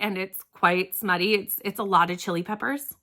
and it's quite smutty. It's a lot of chili peppers.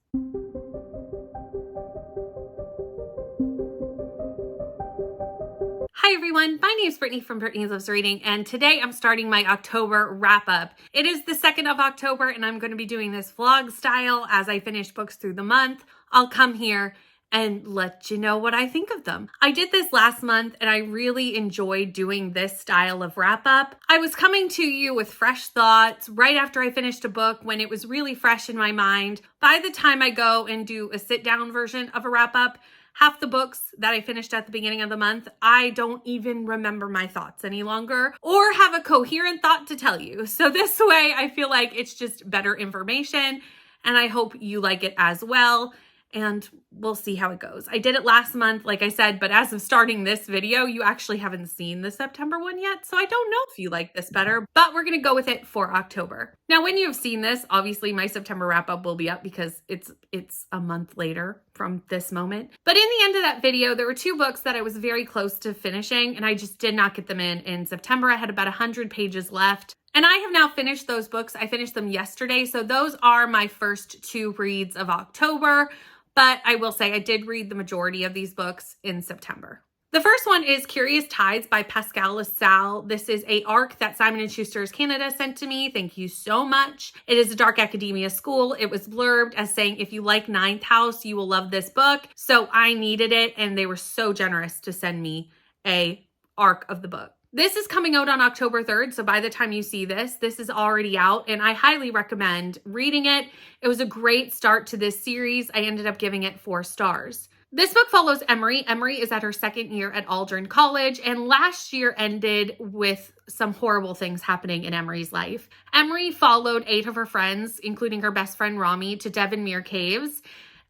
Hi everyone, my name is Brittany from Brittany Loves Reading, and today I'm starting my October wrap-up. It is the 2nd of October, and I'm going to be doing this vlog style as I finish books through the month. I'll come here and let you know what I think of them. I did this last month, and I really enjoyed doing this style of wrap-up. I was coming to you with fresh thoughts right after I finished a book when it was really fresh in my mind. By the time I go and do a sit-down version of a wrap-up, half the books that I finished at the beginning of the month, I don't even remember my thoughts any longer or have a coherent thought to tell you. So this way, I feel like it's just better information, and I hope you like it as well. And we'll see how it goes. I did it last month, like I said, but as of starting this video, you actually haven't seen the September one yet. So I don't know if you like this better, but we're going to go with it for October. Now, when you have seen this, obviously my September wrap up will be up because it's a month later from this moment. But in the end of that video, there were 2 books that I was very close to finishing, and I just did not get them in September. I had about 100 pages left. And I have now finished those books. I finished them yesterday. So those are my first 2 reads of October. But I will say I did read the majority of these books in September. The first one is Curious Tides by Pascal Lassalle. This is an ARC that Simon & Schuster's Canada sent to me. Thank you so much. It is a dark academia school. It was blurbed as saying, if you like Ninth House, you will love this book. So I needed it, and they were so generous to send me an ARC of the book. This is coming out on October 3rd, so by the time you see this, this is already out, and I highly recommend reading it. It was a great start to this series. I ended up giving it 4 stars. This book follows Emery. Emery is at her 2nd year at Aldrin College, and last year ended with some horrible things happening in Emery's life. Emery followed 8 of her friends, including her best friend Rami, to Devonmere Caves,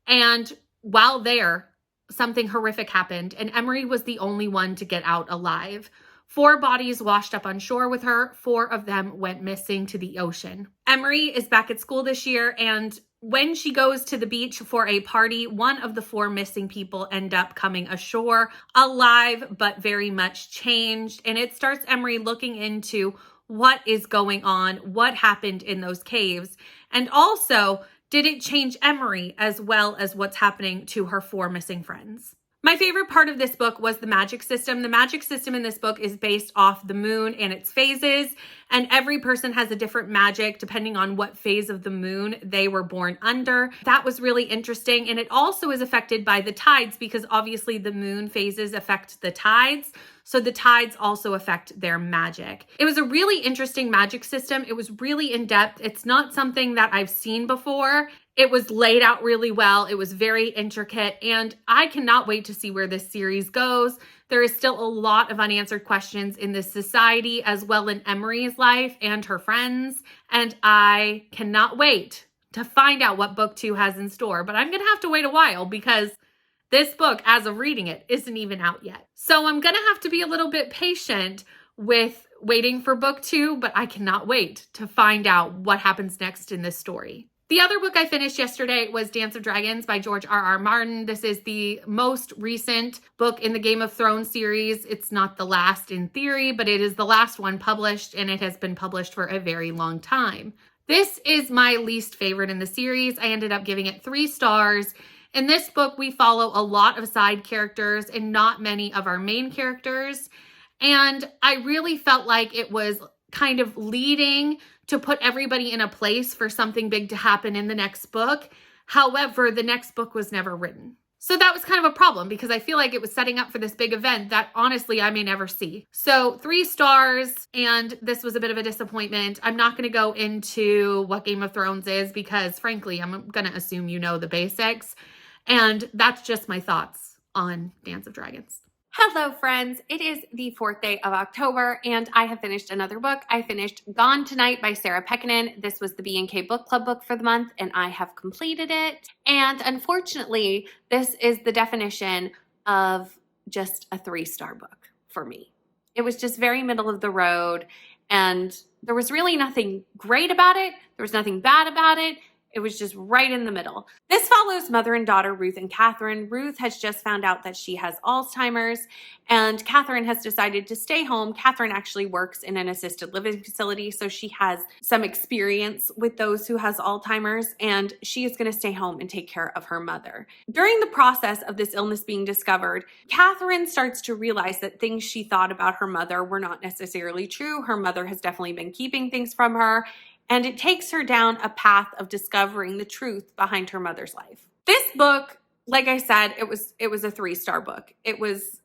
and while there, something horrific happened, and Emery was the only one to get out alive. 4 bodies washed up on shore with her. 4 of them went missing to the ocean. Emery is back at school this year, and when she goes to the beach for a party, one of the 4 missing people end up coming ashore alive, but very much changed. And it starts Emery looking into what is going on, what happened in those caves, and also, did it change Emery as well as what's happening to her 4 missing friends? My favorite part of this book was the magic system. The magic system in this book is based off the moon and its phases, and every person has a different magic depending on what phase of the moon they were born under. That was really interesting, and it also is affected by the tides because obviously the moon phases affect the tides, so the tides also affect their magic. It was a really interesting magic system. It was really in-depth. It's not something that I've seen before. It was laid out really well. It was very intricate, and I cannot wait to see where this series goes. There is still a lot of unanswered questions in this society as well in Emery's life and her friends, and I cannot wait to find out what book 2 has in store. But I'm going to have to wait a while because this book, as of reading it, isn't even out yet. So I'm going to have to be a little bit patient with waiting for book 2, but I cannot wait to find out what happens next in this story. The other book I finished yesterday was Dance of Dragons by George R.R. Martin. This is the most recent book in the Game of Thrones series. It's not the last in theory, but it is the last one published, and it has been published for a very long time. This is my least favorite in the series. I ended up giving it 3 stars. In this book, we follow a lot of side characters and not many of our main characters. And I really felt like it was kind of leading to put everybody in a place for something big to happen in the next book. However, the next book was never written. So that was kind of a problem because I feel like it was setting up for this big event that honestly I may never see. So 3 stars, and this was a bit of a disappointment. I'm not going to go into what Game of Thrones is because frankly, I'm going to assume you know the basics. And that's just my thoughts on Dance of Dragons. Hello friends, it is the 4th day of October and I have finished another book. I finished Gone Tonight by Sarah Pekkanen. This was the B&K Book Club book for the month and I have completed it. And unfortunately, this is the definition of just a 3-star book for me. It was just very middle of the road and there was really nothing great about it. There was nothing bad about it. It was just right in the middle. This follows mother and daughter Ruth and Catherine. Ruth has just found out that she has Alzheimer's, and Catherine has decided to stay home. Catherine actually works in an assisted living facility, so she has some experience with those who has Alzheimer's, and she is going to stay home and take care of her mother. During the process of this illness being discovered, Catherine starts to realize that things she thought about her mother were not necessarily true. Her mother has definitely been keeping things from her, and it takes her down a path of discovering the truth behind her mother's life. This book, like I said, it was a 3-star book. It was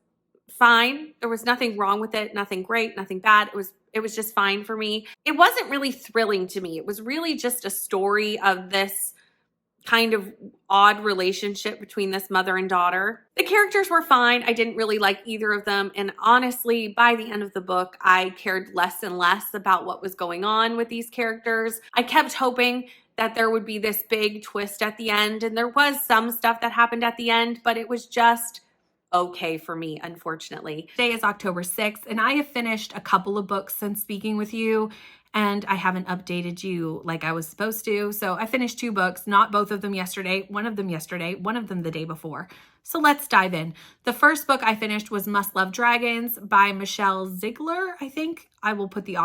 fine. There was nothing wrong with it, nothing great, nothing bad. It was just fine for me. It wasn't really thrilling to me. It was really just a story of this kind of odd relationship between this mother and daughter. The characters were fine. I didn't really like either of them. And honestly, by the end of the book, I cared less and less about what was going on with these characters. I kept hoping that there would be this big twist at the end. And there was some stuff that happened at the end, but it was just okay for me, unfortunately. Today is October 6th, and I have finished a couple of books since speaking with you, and I haven't updated you like I was supposed to. So I finished 2 books, not both of them yesterday, one of them yesterday, one of them the day before. So let's dive in. The first book I finished was Must Love Dragons by Michelle Ziegler, I think. I will put the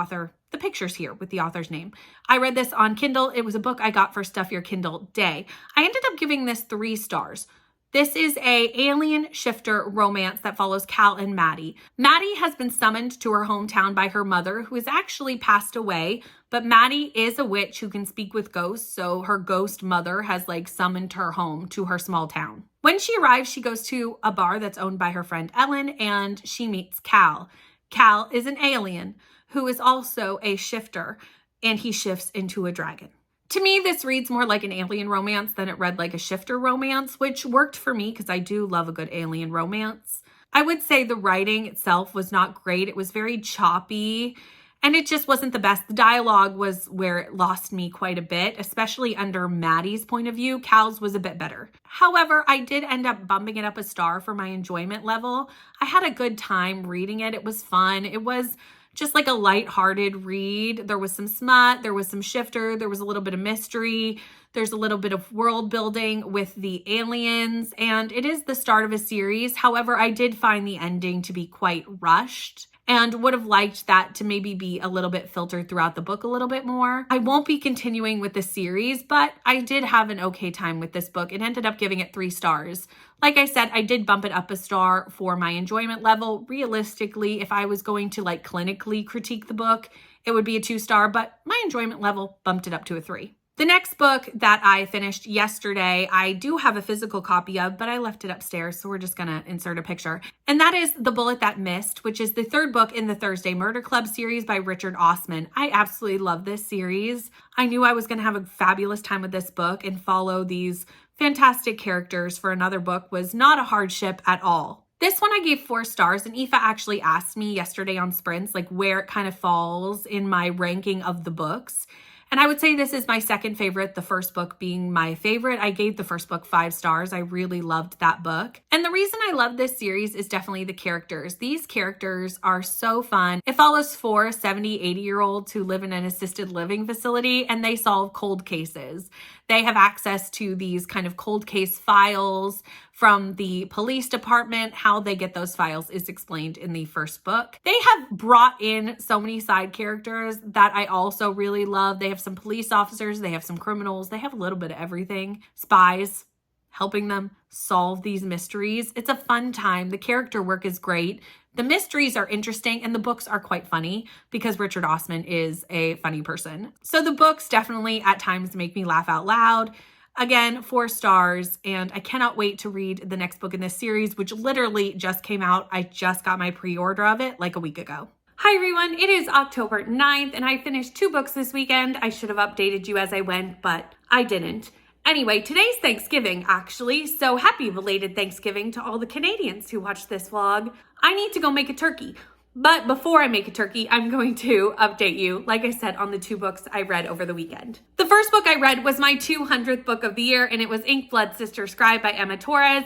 pictures here with the author's name. I read this on Kindle. It was a book I got for Stuff Your Kindle Day. I ended up giving this 3 stars. This is a alien shifter romance that follows Cal and Maddie. Maddie has been summoned to her hometown by her mother, who has actually passed away, but Maddie is a witch who can speak with ghosts, so her ghost mother has summoned her home to her small town. When she arrives, she goes to a bar that's owned by her friend Ellen, and she meets Cal. Cal is an alien who is also a shifter, and he shifts into a dragon. To me, this reads more like an alien romance than it read like a shifter romance, which worked for me because I do love a good alien romance. I would say the writing itself was not great. It was very choppy, and it just wasn't the best. The dialogue was where it lost me quite a bit, especially under Maddie's point of view. Cal's was a bit better. However, I did end up bumping it up a star for my enjoyment level. I had a good time reading it. It was fun. It was just like a lighthearted read. There was some smut, there was some shifter, there was a little bit of mystery, there's a little bit of world building with the aliens, and it is the start of a series. However, I did find the ending to be quite rushed and would have liked that to maybe be a little bit filtered throughout the book a little bit more. I won't be continuing with the series, but I did have an okay time with this book and ended up giving it 3 stars. Like I said, I did bump it up a star for my enjoyment level. Realistically, if I was going to clinically critique the book, it would be a 2-star, but my enjoyment level bumped it up to a 3. The next book that I finished yesterday, I do have a physical copy of, but I left it upstairs, so we're just going to insert a picture. And that is The Bullet That Missed, which is the 3rd book in the Thursday Murder Club series by Richard Osman. I absolutely love this series. I knew I was going to have a fabulous time with this book, and follow these fantastic characters for another book was not a hardship at all. This one I gave 4 stars, and Aoife actually asked me yesterday on Sprints where it kind of falls in my ranking of the books. And I would say this is my second favorite, the first book being my favorite. I gave the first book 5 stars. I really loved that book. And the reason I love this series is definitely the characters. These characters are so fun. It follows 4 70, 80-year-olds who live in an assisted living facility, and they solve cold cases. They have access to these kind of cold case files from the police department. How they get those files is explained in the first book. They have brought in so many side characters that I also really love. They have some police officers, they have some criminals, they have a little bit of everything. Spies, helping them solve these mysteries. It's a fun time. The character work is great. The mysteries are interesting, and the books are quite funny because Richard Osman is a funny person. So the books definitely at times make me laugh out loud. Again, 4 stars, and I cannot wait to read the next book in this series, which literally just came out. I just got my pre-order of it a week ago. Hi everyone, it is October 9th, and I finished 2 books this weekend. I should have updated you as I went, but I didn't. Anyway, today's Thanksgiving, actually, so happy belated Thanksgiving to all the Canadians who watched this vlog. I need to go make a turkey, but before I make a turkey, I'm going to update you, like I said, on the 2 books I read over the weekend. The first book I read was my 200th book of the year, and it was Blood SisterScribe by Emma Torres.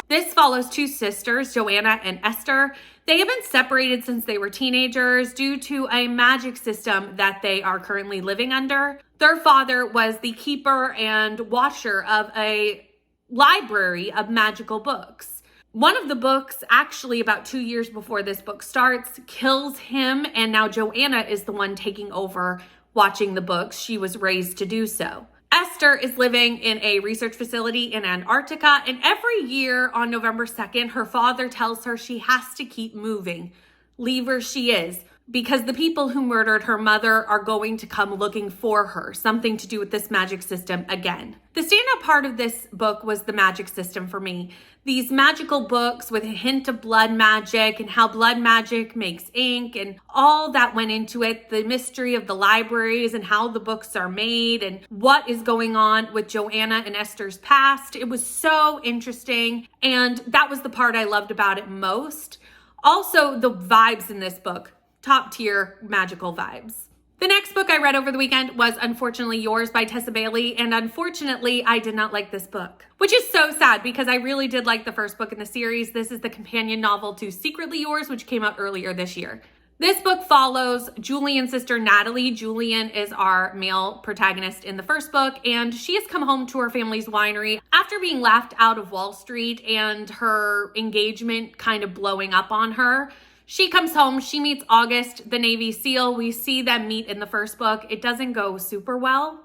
This follows two sisters, Joanna and Esther. They have been separated since they were teenagers due to a magic system that they are currently living under. Their father was the keeper and watcher of a library of magical books. One of the books, actually about 2 years before this book starts, kills him, and now Joanna is the one taking over watching the books. She was raised to do so. Esther is living in a research facility in Antarctica, and every year on November 2nd, her father tells her she has to keep moving, leave where she is, because the people who murdered her mother are going to come looking for her, something to do with this magic system again. The standout part of this book was the magic system for me. These magical books with a hint of blood magic and how blood magic makes ink and all that went into it, the mystery of the libraries and how the books are made and what is going on with Joanna and Esther's past. It was so interesting, and that was the part I loved about it most. Also, the vibes in this book. Top tier magical vibes. The next book I read over the weekend was Unfortunately Yours by Tessa Bailey, and unfortunately I did not like this book, which is so sad because I really did like the first book in the series. This is the companion novel to Secretly Yours, which came out earlier this year. This book follows Julian's sister Natalie. Julian is our male protagonist in the first book, and she has come home to her family's winery after being laughed out of Wall Street and her engagement kind of blowing up on her. She comes home, she meets August, the Navy SEAL. We see them meet in the first book. It doesn't go super well,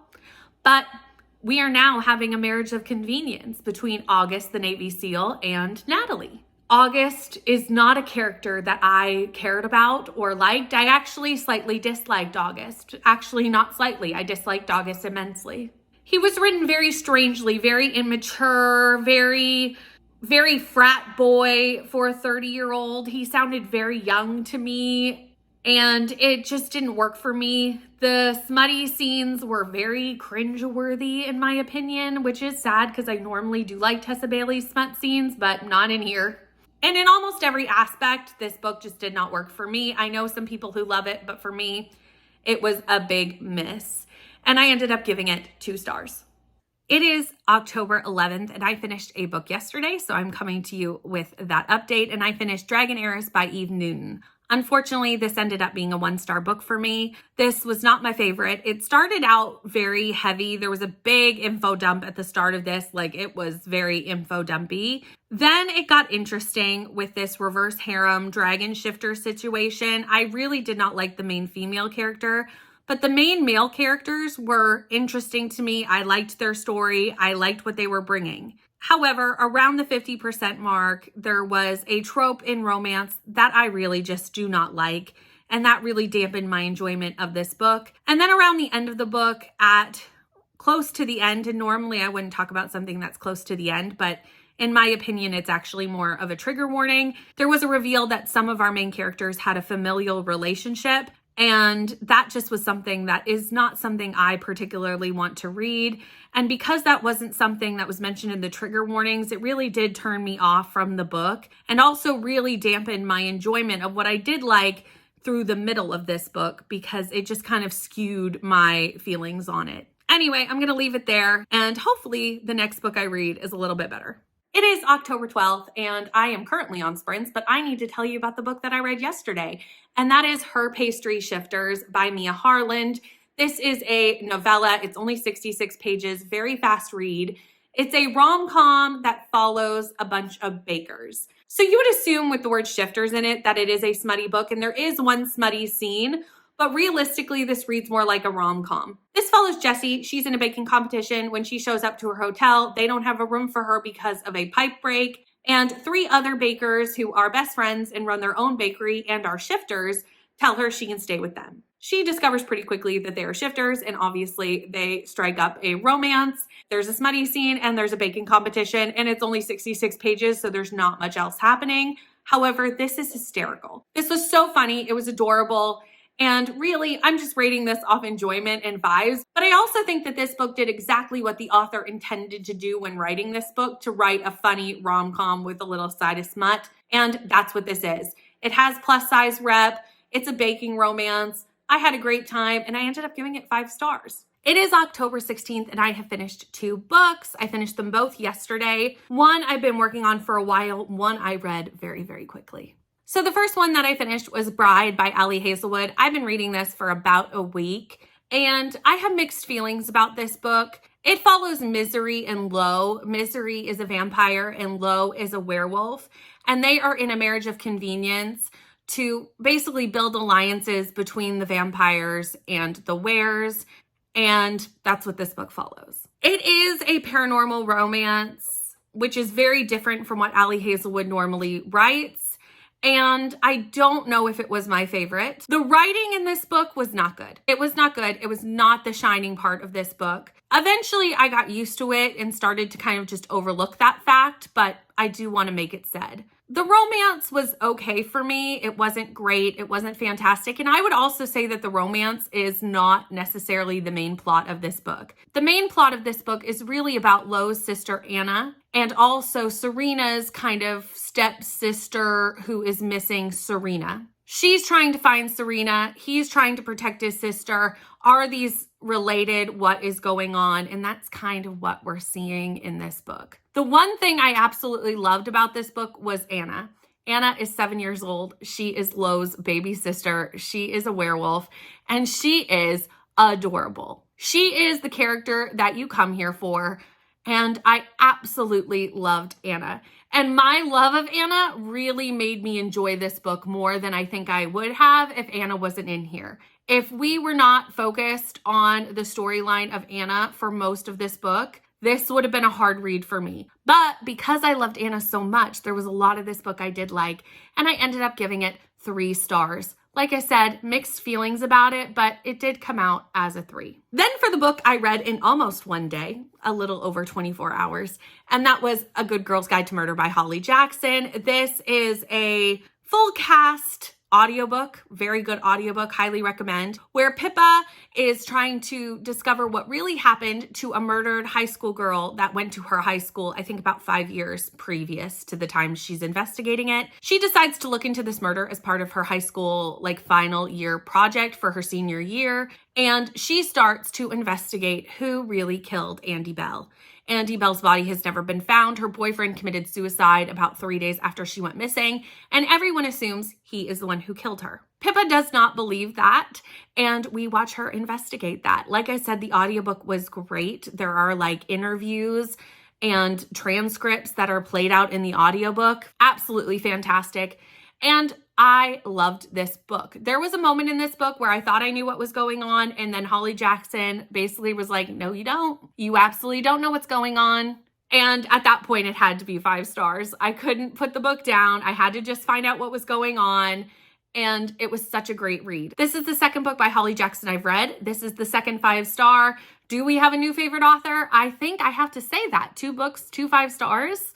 but we are now having a marriage of convenience between August, the Navy SEAL, and Natalie. August is not a character that I cared about or liked. I actually slightly disliked August. Actually, not slightly. I disliked August immensely. He was written very strangely, very immature, very frat boy for a 30-year-old. He sounded very young to me, and it just didn't work for me. The smutty scenes were very cringe-worthy in my opinion, which is sad because I normally do like Tessa Bailey's smut scenes, but not in here. And in almost every aspect, this book just did not work for me. I know some people who love it, but for me, it was a big miss. And I ended up giving it 2 stars. It is October 11th, and I finished a book yesterday, so I'm coming to you with that update, and I finished Dragon Heirs by Eve Newton. Unfortunately, this ended up being a 1-star book for me. This was not my favorite. It started out very heavy. There was a big info dump at the start of this, like it was very info dumpy. Then it got interesting with this reverse harem dragon shifter situation. I really did not like the main female character, but the main male characters were interesting to me. I liked their story. I liked what they were bringing. However, around the 50% mark, there was a trope in romance that I really just do not like, and that really dampened my enjoyment of this book. And then around the end of the book, at close to the end, and normally I wouldn't talk about something that's close to the end, but in my opinion, it's actually more of a trigger warning. There was a reveal that some of our main characters had a familial relationship, and that just was something that is not something I particularly want to read. And because that wasn't something that was mentioned in the trigger warnings, it really did turn me off from the book and also really dampened my enjoyment of what I did like through the middle of this book because it just kind of skewed my feelings on it. Anyway, I'm going to leave it there, and hopefully the next book I read is a little bit better. It is October 12th, and I am currently on sprints, but I need to tell you about the book that I read yesterday, and that is Her Pastry Shifters by Mia Harland. This is a novella. It's only 66 pages, very fast read. It's a rom-com that follows a bunch of bakers. So you would assume with the word shifters in it that it is a smutty book, and there is one smutty scene, but realistically, this reads more like a rom-com. This follows Jessie. She's in a baking competition. When she shows up to her hotel, they don't have a room for her because of a pipe break. And 3 other bakers who are best friends and run their own bakery and are shifters tell her she can stay with them. She discovers pretty quickly that they are shifters, and obviously they strike up a romance. There's a smutty scene and there's a baking competition, and it's only 66 pages, so there's not much else happening. However, this is hysterical. This was so funny. It was adorable. And really, I'm just rating this off enjoyment and vibes. But I also think that this book did exactly what the author intended to do when writing this book, to write a funny rom-com with a little side of smut. And that's what this is. It has plus size rep. It's a baking romance. I had a great time, and I ended up giving it 5 stars. It is October 16th and I have finished 2 books. I finished them both yesterday. One I've been working on for a while, one I read very, very quickly. So the first one that I finished was Bride by Ali Hazelwood. I've been reading this for about a week and I have mixed feelings about this book. It follows Misery and Lo. Misery is a vampire and Lo is a werewolf, and they are in a marriage of convenience to basically build alliances between the vampires and the weres, and that's what this book follows. It is a paranormal romance, which is very different from what Ali Hazelwood normally writes. And I don't know if it was my favorite. The writing in this book was not good. It was not good. It was not the shining part of this book. Eventually, I got used to it and started to kind of just overlook that fact, but I do want to make it said. The romance was okay for me. It wasn't great. It wasn't fantastic. And I would also say that the romance is not necessarily the main plot of this book. The main plot of this book is really about Lo's sister, Anna, and also Serena's kind of stepsister who is missing, Serena. She's trying to find Serena. He's trying to protect his sister. Are these related? What is going on? And that's kind of what we're seeing in this book. The one thing I absolutely loved about this book was Anna. Anna is 7 years old. She is Lo's baby sister. She is a werewolf, and she is adorable. She is the character that you come here for, and I absolutely loved Anna. And my love of Anna really made me enjoy this book more than I think I would have if Anna wasn't in here. If we were not focused on the storyline of Anna for most of this book, this would have been a hard read for me. But because I loved Anna so much, there was a lot of this book I did like, and I ended up giving it 3 stars. Like I said, mixed feelings about it, but it did come out as a 3. Then for the book I read in almost one day, a little over 24 hours, and that was A Good Girl's Guide to Murder by Holly Jackson. This is a full cast audiobook, very good audiobook, highly recommend, where Pippa is trying to discover what really happened to a murdered high school girl that went to her high school, I think about 5 years previous to the time she's investigating it. She decides to look into this murder as part of her high school final year project for her senior year, and she starts to investigate who really killed Andy Bell. Andy Bell's body has never been found. Her boyfriend committed suicide about 3 days after she went missing, and everyone assumes he is the one who killed her. Pippa does not believe that, and we watch her investigate that. Like I said, the audiobook was great. There are interviews and transcripts that are played out in the audiobook. Absolutely fantastic. And I loved this book. There was a moment in this book where I thought I knew what was going on, and then Holly Jackson basically was like, no, you don't. You absolutely don't know what's going on. And at that point, it had to be 5 stars. I couldn't put the book down. I had to just find out what was going on. And it was such a great read. This is the second book by Holly Jackson I've read. This is the second 5-star. Do we have a new favorite author? I think I have to say that. 2 books, 2 5 stars.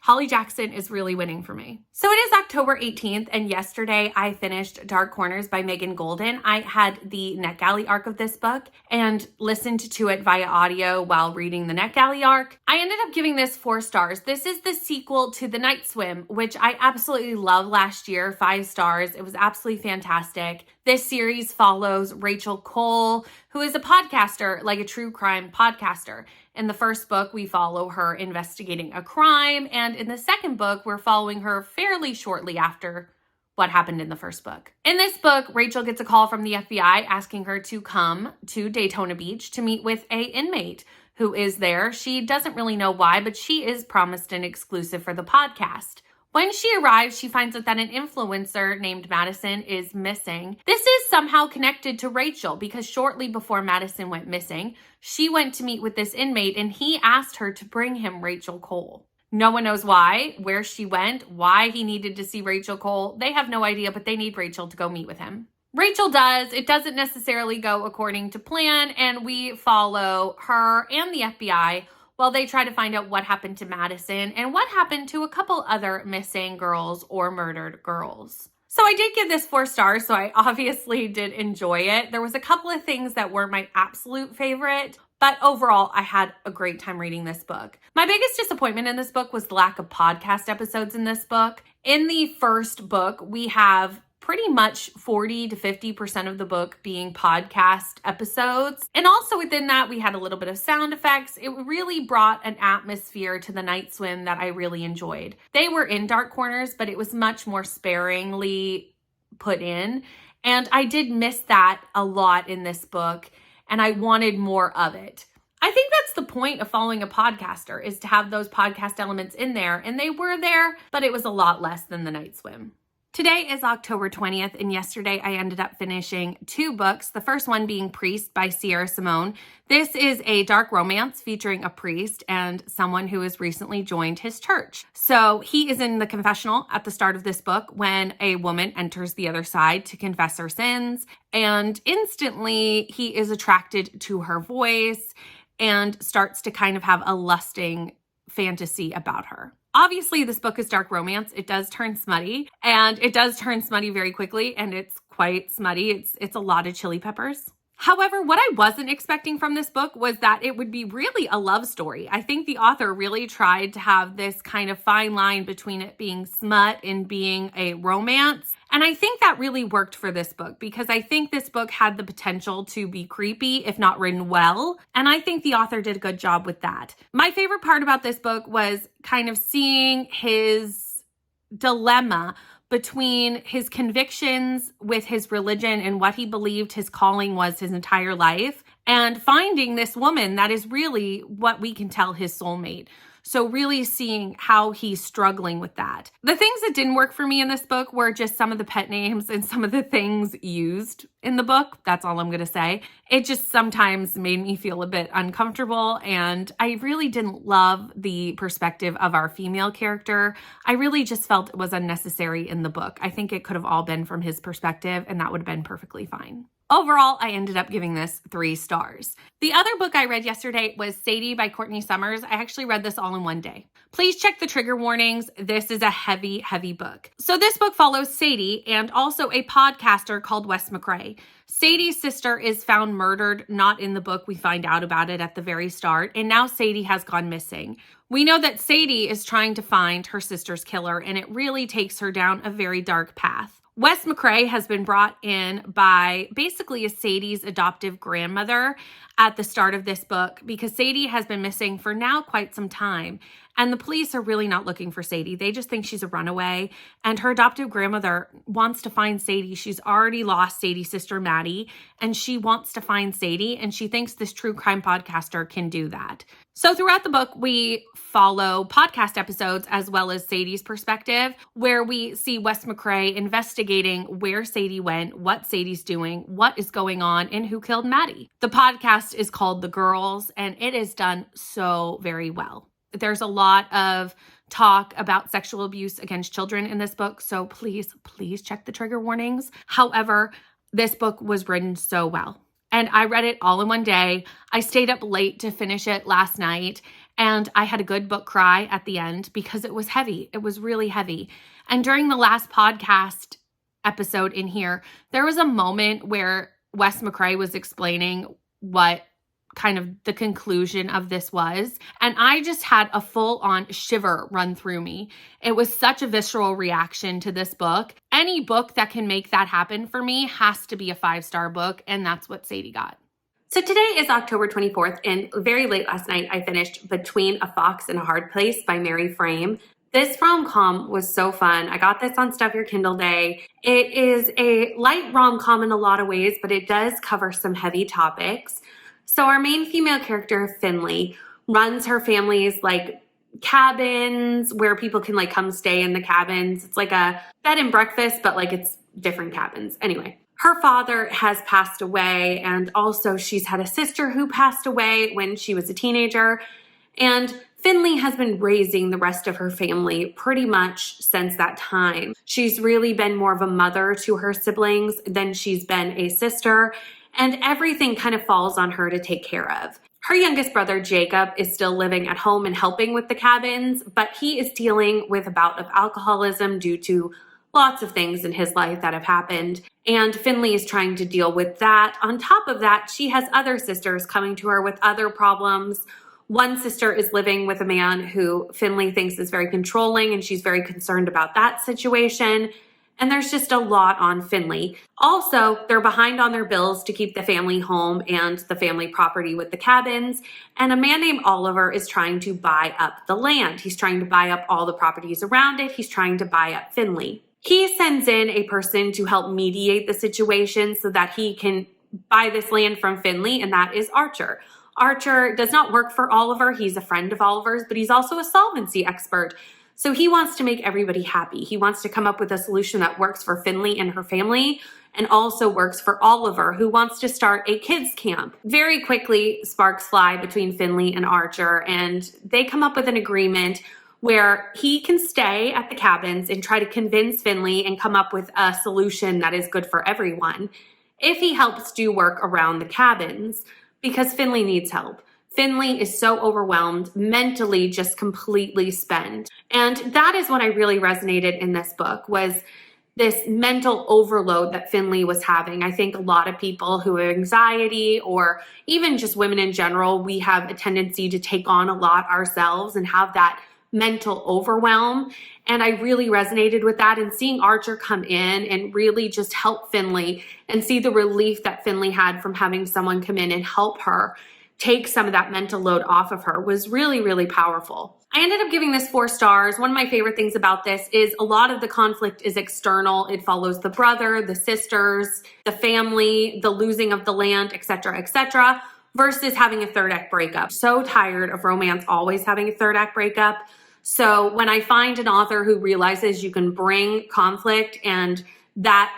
Holly Jackson is really winning for me. So it is October 18th, and yesterday I finished Dark Corners by Megan Golden. I had the NetGalley arc of this book and listened to it via audio while reading the NetGalley arc. I ended up giving this 4 stars. This is the sequel to The Night Swim, which I absolutely loved last year, 5 stars. It was absolutely fantastic. This series follows Rachel Cole, who is a podcaster, like a true crime podcaster. In the first book, we follow her investigating a crime, and in the second book, we're following her fairly shortly after what happened in the first book. In this book, Rachel gets a call from the FBI asking her to come to Daytona Beach to meet with an inmate who is there. She doesn't really know why, but she is promised an exclusive for the podcast. When she arrives, she finds out that an influencer named Madison is missing. This is somehow connected to Rachel because shortly before Madison went missing, she went to meet with this inmate and he asked her to bring him Rachel Cole. No one knows why, where she went, why he needed to see Rachel Cole. They have no idea, but they need Rachel to go meet with him. Rachel does. It doesn't necessarily go according to plan, and we follow her and the FBI while they try to find out what happened to Madison and what happened to a couple other missing girls or murdered girls. So I did give this 4 stars, so I obviously did enjoy it. There was a couple of things that weren't my absolute favorite, but overall, I had a great time reading this book. My biggest disappointment in this book was the lack of podcast episodes in this book. In the first book, we have pretty much 40 to 50% of the book being podcast episodes. And also within that, we had a little bit of sound effects. It really brought an atmosphere to the night swim that I really enjoyed. They were in dark corners, but it was much more sparingly put in. And I did miss that a lot in this book, and I wanted more of it. I think that's the point of following a podcaster, is to have those podcast elements in there, and they were there, but it was a lot less than the night swim. Today is October 20th, and yesterday I ended up finishing 2 books, the first one being Priest by Sierra Simone. This is a dark romance featuring a priest and someone who has recently joined his church. So he is in the confessional at the start of this book when a woman enters the other side to confess her sins, and instantly he is attracted to her voice and starts to kind of have a lusting fantasy about her. Obviously, this book is dark romance. It does turn smutty, and it does turn smutty very quickly, and it's quite smutty. It's a lot of chili peppers. However, what I wasn't expecting from this book was that it would be really a love story. I think the author really tried to have this kind of fine line between it being smut and being a romance. And I think that really worked for this book, because I think this book had the potential to be creepy, if not written well. And I think the author did a good job with that. My favorite part about this book was kind of seeing his dilemma between his convictions with his religion and what he believed his calling was his entire life, and finding this woman that is really what we can tell his soulmate. So really seeing how he's struggling with that. The things that didn't work for me in this book were just some of the pet names and some of the things used in the book. That's all I'm going to say. It just sometimes made me feel a bit uncomfortable, and I really didn't love the perspective of our female character. I really just felt it was unnecessary in the book. I think it could have all been from his perspective, and that would have been perfectly fine. Overall, I ended up giving this 3 stars. The other book I read yesterday was Sadie by Courtney Summers. I actually read this all in one day. Please check the trigger warnings. This is a heavy, heavy book. So this book follows Sadie and also a podcaster called Wes McCrae. Sadie's sister is found murdered, not in the book. We find out about it at the very start, and now Sadie has gone missing. We know that Sadie is trying to find her sister's killer, and it really takes her down a very dark path. Wes McCrae has been brought in by basically Sadie's adoptive grandmother at the start of this book, because Sadie has been missing for now quite some time. And the police are really not looking for Sadie. They just think she's a runaway. And her adoptive grandmother wants to find Sadie. She's already lost Sadie's sister, Maddie, and she wants to find Sadie. And she thinks this true crime podcaster can do that. So throughout the book, we follow podcast episodes as well as Sadie's perspective, where we see Wes McCrae investigating where Sadie went, what Sadie's doing, what is going on, and who killed Maddie. The podcast is called The Girls, and it is done so very well. There's a lot of talk about sexual abuse against children in this book, so please, please check the trigger warnings. However, this book was written so well, and I read it all in one day. I stayed up late to finish it last night, and I had a good book cry at the end because it was heavy. It was really heavy. And during the last podcast episode in here, there was a moment where Wes McCrae was explaining what kind of the conclusion of this was. And I just had a full-on shiver run through me. It was such a visceral reaction to this book. Any book that can make that happen for me has to be a 5-star book, and that's what Sadie got. So today is October 24th, and very late last night I finished Between a Fox and a Hard Place by Mary Frame. This rom-com was so fun. I got this on Stuff Your Kindle Day. It is a light rom-com in a lot of ways, but it does cover some heavy topics. So our main female character, Finley, runs her family's like cabins where people can like come stay in the cabins. It's like a bed and breakfast, but like it's different cabins. Anyway, her father has passed away, and also she's had a sister who passed away when she was a teenager. And Finley has been raising the rest of her family pretty much since that time. She's really been more of a mother to her siblings than she's been a sister, and everything kind of falls on her to take care of. Her youngest brother, Jacob, is still living at home and helping with the cabins, but he is dealing with a bout of alcoholism due to lots of things in his life that have happened, and Finley is trying to deal with that. On top of that, she has other sisters coming to her with other problems. One sister is living with a man who Finley thinks is very controlling, and she's very concerned about that situation. And there's just a lot on Finley. Also, they're behind on their bills to keep the family home and the family property with the cabins. And a man named Oliver is trying to buy up the land. He's trying to buy up all the properties around it. He's trying to buy up Finley. He sends in a person to help mediate the situation so that he can buy this land from Finley, and that is Archer. Archer does not work for Oliver. He's a friend of Oliver's, but he's also a solvency expert. So he wants to make everybody happy. He wants to come up with a solution that works for Finley and her family and also works for Oliver, who wants to start a kids camp. Very quickly, sparks fly between Finley and Archer, and they come up with an agreement where he can stay at the cabins and try to convince Finley and come up with a solution that is good for everyone if he helps do work around the cabins, because Finley needs help. Finley is so overwhelmed, mentally just completely spent. And that is what I really resonated in this book, was this mental overload that Finley was having. I think a lot of people who have anxiety, or even just women in general, we have a tendency to take on a lot ourselves and have that mental overwhelm. And I really resonated with that, and seeing Archer come in and really just help Finley and see the relief that Finley had from having someone come in and help her take some of that mental load off of her was really, really powerful. I ended up giving this 4 stars. One of my favorite things about this is a lot of the conflict is external. It follows the brother, the sisters, the family, the losing of the land, etc., versus having a third act breakup. So tired of romance always having a third act breakup. So when I find an author who realizes you can bring conflict and that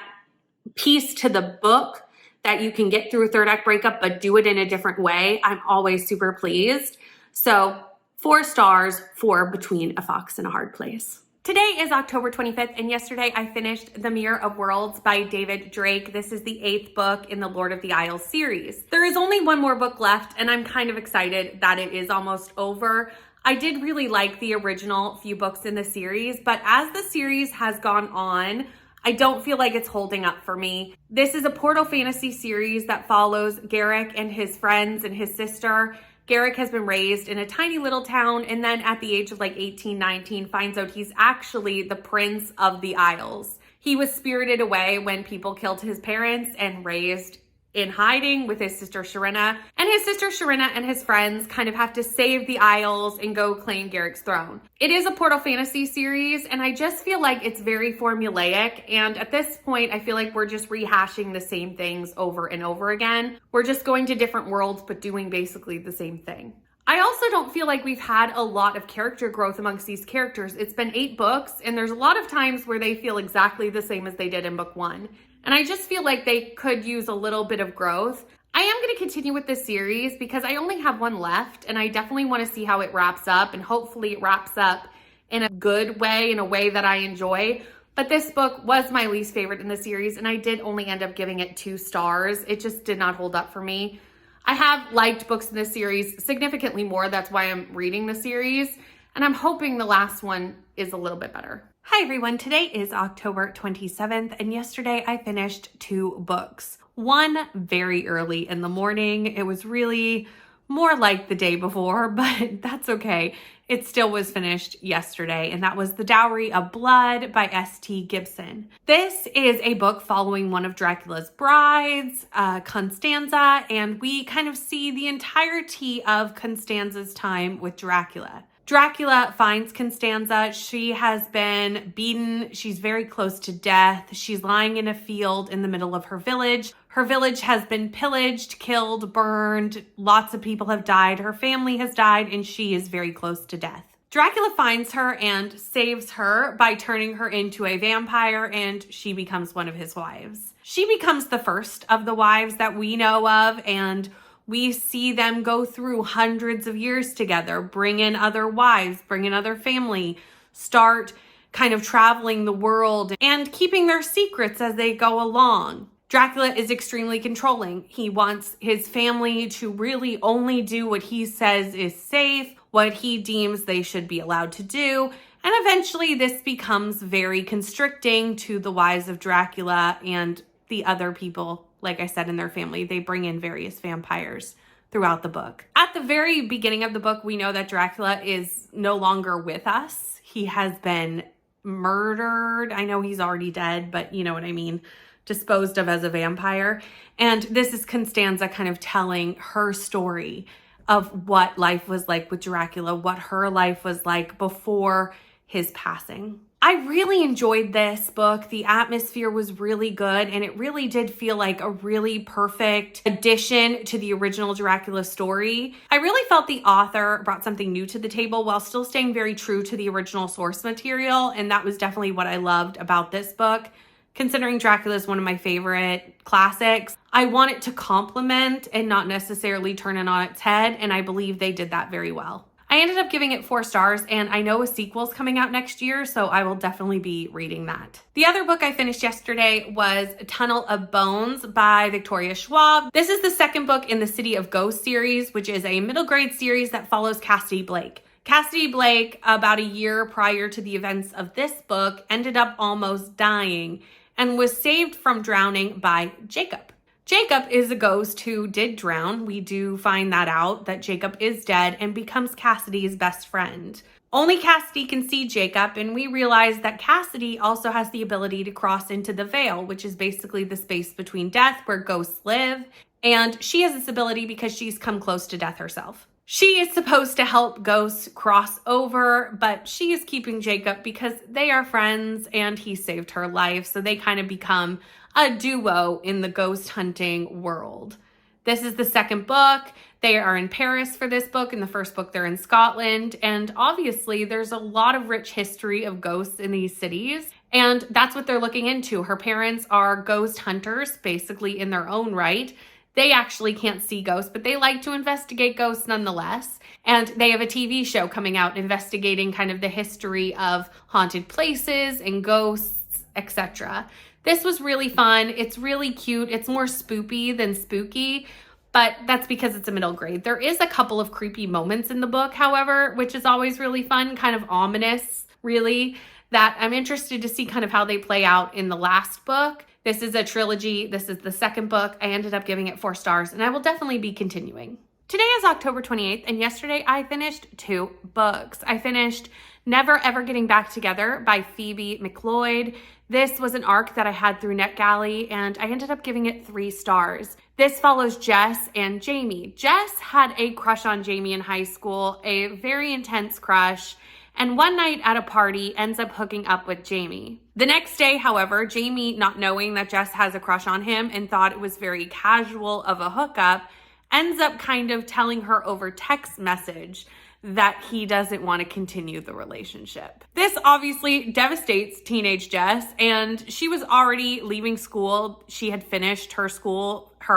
piece to the book, that you can get through a third act breakup, but do it in a different way, I'm always super pleased. So 4 stars for Between a Fox and a Hard Place. Today is October 25th, and yesterday I finished The Mirror of Worlds by David Drake. This is the 8th book in the Lord of the Isles series. There is only one more book left, and I'm kind of excited that it is almost over. I did really like the original few books in the series, but as the series has gone on, I don't feel like it's holding up for me. This is a Portal Fantasy series that follows Garrick and his friends and his sister. Garrick has been raised in a tiny little town, and then at the age of like 18, 19, finds out he's actually the Prince of the Isles. He was spirited away when people killed his parents and raised in hiding with his sister Sharina. And his sister Sharina and his friends kind of have to save the Isles and go claim Garrick's throne. It is a Portal Fantasy series, and I just feel like it's very formulaic. And at this point, I feel like we're just rehashing the same things over and over again. We're just going to different worlds, but doing basically the same thing. I also don't feel like we've had a lot of character growth amongst these characters. It's been 8 books, and there's a lot of times where they feel exactly the same as they did in book 1. And I just feel like they could use a little bit of growth. I am going to continue with this series because I only have one left, and I definitely want to see how it wraps up, and hopefully it wraps up in a good way, in a way that I enjoy. But this book was my least favorite in the series, and I did only end up giving it 2 stars. It just did not hold up for me. I have liked books in this series significantly more. That's why I'm reading the series, and I'm hoping the last one is a little bit better. Hi everyone, today is October 27th, and yesterday I finished 2 books. One very early in the morning. It was really more like the day before, but that's okay. It still was finished yesterday, and that was The Dowy Of Blood by S.T. Gibson. This is a book following one of Dracula's brides, Constanza, and we kind of see the entirety of Constanza's time with Dracula. Dracula finds Constanza. She has been beaten. She's very close to death. She's lying in a field in the middle of her village. Her village has been pillaged, killed, burned. Lots of people have died. Her family has died, and she is very close to death. Dracula finds her and saves her by turning her into a vampire, and she becomes one of his wives. She becomes the first of the wives that we know of, and we see them go through hundreds of years together, bring in other wives, bring in other family, start kind of traveling the world and keeping their secrets as they go along. Dracula is extremely controlling. He wants his family to really only do what he says is safe, what he deems they should be allowed to do. And eventually this becomes very constricting to the wives of Dracula and the other people. Like I said, in their family, they bring in various vampires throughout the book. At the very beginning of the book, we know that Dracula is no longer with us. He has been murdered. I know he's already dead, but you know what I mean. Disposed of as a vampire. And this is Constanza kind of telling her story of what life was like with Dracula, what her life was like before his passing. I really enjoyed this book. The atmosphere was really good, and it really did feel like a really perfect addition to the original Dracula story. I really felt the author brought something new to the table while still staying very true to the original source material, and that was definitely what I loved about this book. Considering Dracula is one of my favorite classics, I want it to complement and not necessarily turn it on its head, and I believe they did that very well. I ended up giving it 4 stars, and I know a sequel's coming out next year, so I will definitely be reading that. The other book I finished yesterday was Tunnel of Bones by Victoria Schwab. This is the second book in the City of Ghosts series, which is a middle grade series that follows Cassidy Blake. Cassidy Blake, about a year prior to the events of this book, ended up almost dying and was saved from drowning by Jacob. Jacob is a ghost who did drown. We do find that out, that Jacob is dead, and becomes Cassidy's best friend. Only Cassidy can see Jacob, and we realize that Cassidy also has the ability to cross into the veil, which is basically the space between death where ghosts live. And she has this ability because she's come close to death herself. She is supposed to help ghosts cross over, but she is keeping Jacob because they are friends and he saved her life. So they kind of become a duo in the ghost hunting world. This is the second book. They are in Paris for this book. In the first book, they're in Scotland. And obviously, there's a lot of rich history of ghosts in these cities. And that's what they're looking into. Her parents are ghost hunters, basically in their own right. They actually can't see ghosts, but they like to investigate ghosts nonetheless. And they have a TV show coming out investigating kind of the history of haunted places and ghosts, etc. This was really fun. It's really cute. It's more spoopy than spooky, but that's because it's a middle grade. There is a couple of creepy moments in the book, however, which is always really fun, kind of ominous, really, that I'm interested to see kind of how they play out in the last book. This is a trilogy. This is the second book. I ended up giving it 4 stars, and I will definitely be continuing. Today is October 28th, and yesterday I finished 2 books. I finished Never Ever Getting Back Together by Phoebe McLeod. This was an arc that I had through NetGalley, and I ended up giving it 3 stars. This follows Jess and Jamie. Jess had a crush on Jamie in high school, a very intense crush, and one night at a party ends up hooking up with Jamie. The next day, however, Jamie, not knowing that Jess has a crush on him and thought it was very casual of a hookup, ends up kind of telling her over text message that he doesn't want to continue the relationship. This obviously devastates teenage Jess, and she was already leaving school. She had finished her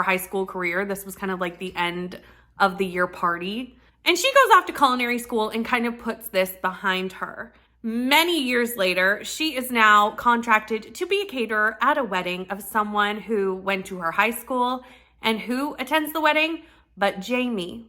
high school career. This was kind of like the end of the year party. And she goes off to culinary school and kind of puts this behind her. Many years later, she is now contracted to be a caterer at a wedding of someone who went to her high school. And who attends the wedding? But Jamie.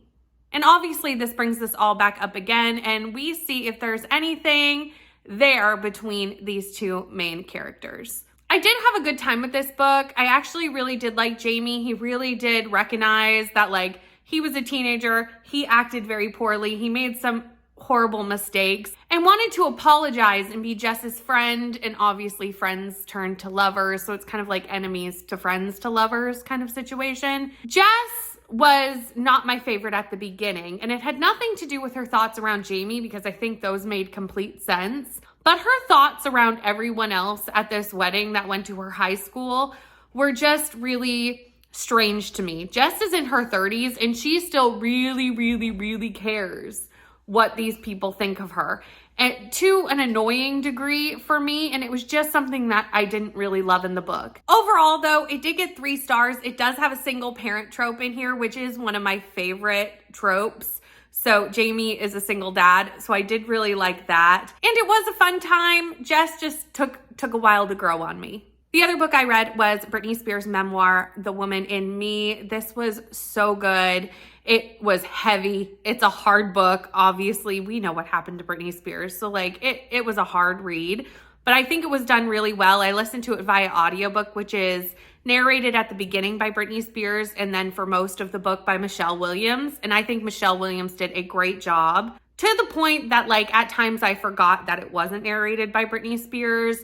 And obviously this brings this all back up again, and we see if there's anything there between these 2 main characters. I did have a good time with this book. I actually really did like Jamie. He really did recognize that, like, he was a teenager. He acted very poorly. He made some horrible mistakes and wanted to apologize and be Jess's friend. And obviously friends turn to lovers. So it's kind of like enemies to friends to lovers kind of situation. Jess was not my favorite at the beginning, and it had nothing to do with her thoughts around Jamie, because I think those made complete sense. But her thoughts around everyone else at this wedding that went to her high school were just really strange to me. Jess is in her 30s, and she still really cares what these people think of her, and to an annoying degree for me, and it was just something that I didn't really love in the book. Overall, though, it did get 3 stars. It does have a single parent trope in here, which is one of my favorite tropes. So Jamie is a single dad, so I did really like that. And it was a fun time. Jess just took a while to grow on me. The other book I read was Britney Spears' memoir, The Woman in Me. This was so good. It was heavy. It's a hard book. Obviously, we know what happened to Britney Spears. So like it was a hard read, but I think it was done really well. I listened to it via audiobook, which is narrated at the beginning by Britney Spears and then for most of the book by Michelle Williams. And I think Michelle Williams did a great job. to the point that like at times I forgot that it wasn't narrated by Britney Spears.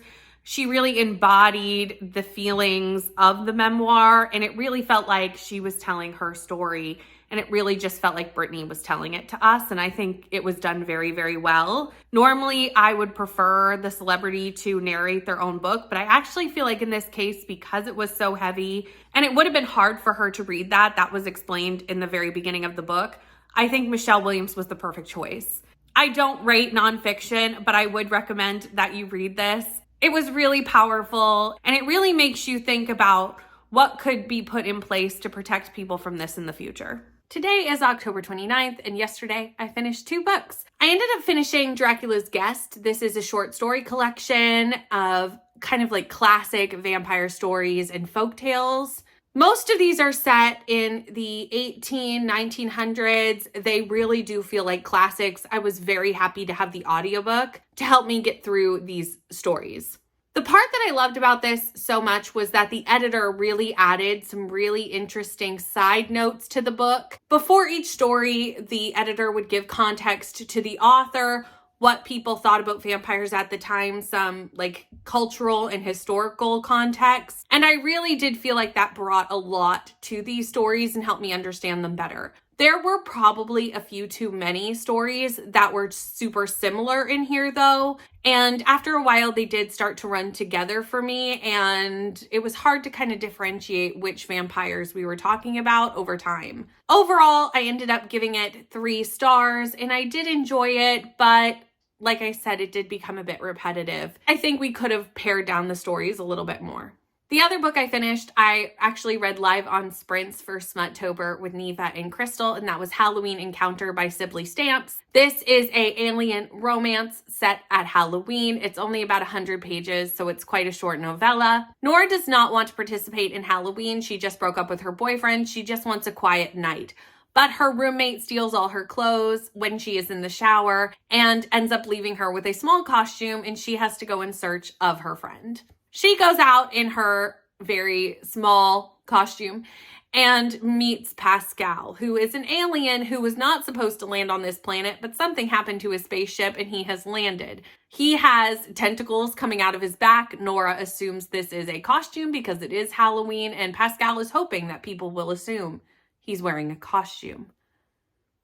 She really embodied the feelings of the memoir, and it really felt like she was telling her story, and it really just felt like Britney was telling it to us, and I think it was done very, very well. Normally, I would prefer the celebrity to narrate their own book, but I actually feel like in this case, because it was so heavy, and it would have been hard for her to read that was explained in the very beginning of the book, I think Michelle Williams was the perfect choice. I don't rate nonfiction, but I would recommend that you read this. It was really powerful, and it really makes you think about what could be put in place to protect people from this in the future. Today is October 29th, and yesterday I finished 2 books. I ended up finishing Draculas Guest. This is a short story collection of kind of like classic vampire stories and folktales. Most of these are set in the 1900s. They really do feel like classics. I was very happy to have the audiobook to help me get through these stories. The part that I loved about this so much was that the editor really added some really interesting side notes to the book. Before each story, the editor would give context to the author, what people thought about vampires at the time, some like cultural and historical context. And I really did feel like that brought a lot to these stories and helped me understand them better. There were probably a few too many stories that were super similar in here though. And after a while, they did start to run together for me. And it was hard to kind of differentiate which vampires we were talking about over time. Overall, I ended up giving it 3 stars and I did enjoy it, but like I said, it did become a bit repetitive. I think we could have pared down the stories a little bit more. The other book I finished, I actually read live on Sprints for Smuttober with Neva and Crystal, and that was Halloween Encounter by Sibley Stamps. This is a alien romance set at Halloween. It's only about 100 pages, so it's quite a short novella. Nora does not want to participate in Halloween. She just broke up with her boyfriend. She just wants a quiet night. But her roommate steals all her clothes when she is in the shower and ends up leaving her with a small costume, and she has to go in search of her friend. She goes out in her very small costume and meets Pascal, who is an alien who was not supposed to land on this planet, but something happened to his spaceship and he has landed. He has tentacles coming out of his back. Nora assumes this is a costume because it is Halloween, and Pascal is hoping that people will assume he's wearing a costume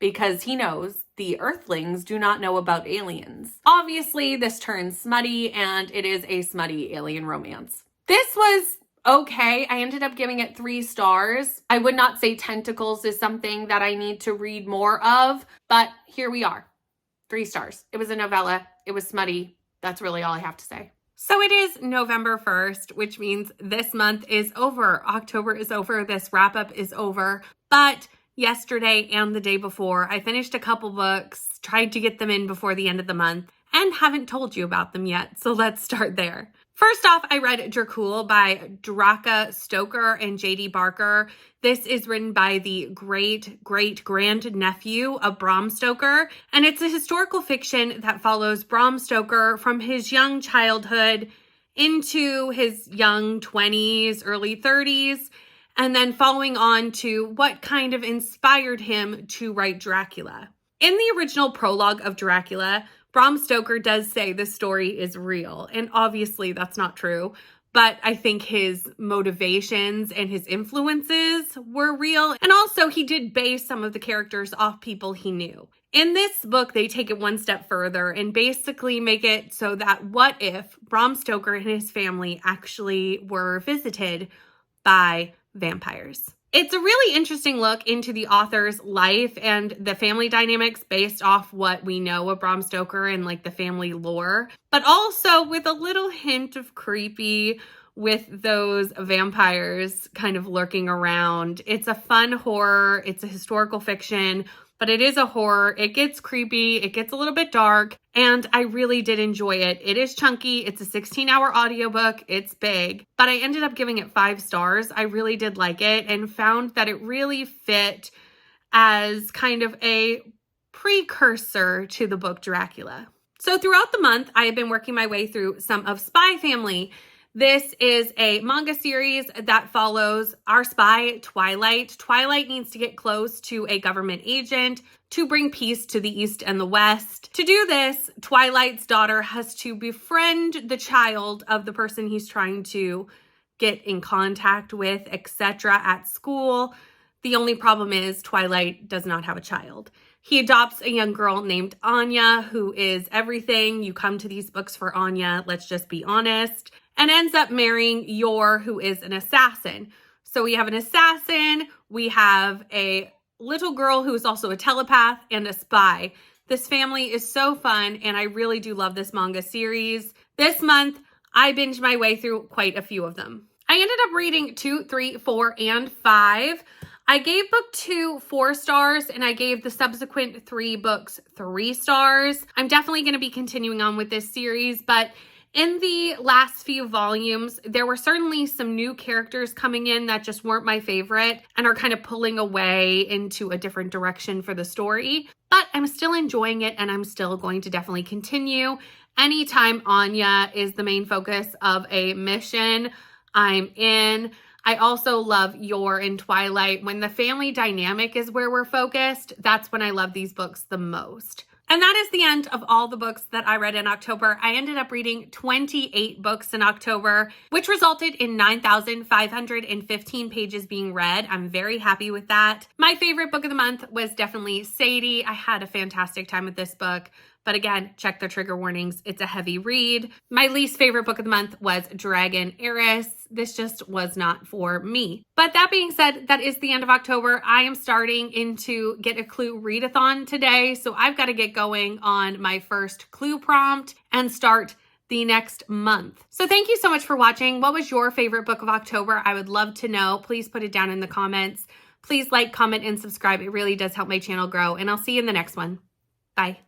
because he knows the Earthlings do not know about aliens. Obviously, this turns smutty, and it is a smutty alien romance. This was okay. I ended up giving it 3 stars. I would not say tentacles is something that I need to read more of, but here we are. 3 stars. It was a novella. It was smutty. That's really all I have to say. So it is November 1st, which means this month is over. October is over. This wrap up is over. But yesterday and the day before, I finished a couple books, tried to get them in before the end of the month, and haven't told you about them yet. So let's start there. First off, I read Dracula by Draca Stoker and J.D. Barker. This is written by the great-great-grandnephew of Bram Stoker, and it's a historical fiction that follows Bram Stoker from his young childhood into his young 20s, early 30s, and then following on to what kind of inspired him to write Dracula. In the original prologue of Dracula, Bram Stoker does say the story is real, and obviously that's not true, but I think his motivations and his influences were real, and also he did base some of the characters off people he knew. In this book, they take it one step further and basically make it so that what if Bram Stoker and his family actually were visited by vampires? It's a really interesting look into the author's life and the family dynamics based off what we know of Bram Stoker and like the family lore, but also with a little hint of creepy with those vampires kind of lurking around. It's a fun horror. It's a historical fiction, but it is a horror. It gets creepy. It gets a little bit dark, and I really did enjoy it. It is chunky. It's a 16-hour audiobook. It's big, but I ended up giving it 5 stars. I really did like it and found that it really fit as kind of a precursor to the book Dracula. So throughout the month, I have been working my way through some of Spy Family. This is a manga series that follows our spy, Twilight. Twilight needs to get close to a government agent to bring peace to the East and the West. To do this, Twilight's daughter has to befriend the child of the person he's trying to get in contact with, etc. at school. The only problem is Twilight does not have a child. He adopts a young girl named Anya, who is everything. You come to these books for Anya, let's just be honest, and ends up marrying Yor, who is an assassin. So we have an assassin, we have a little girl who is also a telepath, and a spy. This family is so fun, and I really do love this manga series. This month, I binged my way through quite a few of them. I ended up reading 2, 3, 4, and 5. I gave book 2 4 stars, and I gave the subsequent 3 books 3 stars. I'm definitely going to be continuing on with this series, but in the last few volumes, there were certainly some new characters coming in that just weren't my favorite and are kind of pulling away into a different direction for the story. But I'm still enjoying it, and I'm still going to definitely continue. Anytime Anya is the main focus of a mission, I'm in. I also love Yor and Twilight. When the family dynamic is where we're focused, that's when I love these books the most. And that is the end of all the books that I read in October. I ended up reading 28 books in October, which resulted in 9,515 pages being read. I'm very happy with that. My favorite book of the month was definitely Sadie. I had a fantastic time with this book. But again, check the trigger warnings. It's a heavy read. My least favorite book of the month was Dragon Heirs. This just was not for me. But that being said, that is the end of October. I am starting into Get a Clue readathon today. So I've got to get going on my first clue prompt and start the next month. So thank you so much for watching. What was your favorite book of October? I would love to know. Please put it down in the comments. Please like, comment, and subscribe. It really does help my channel grow. And I'll see you in the next one. Bye.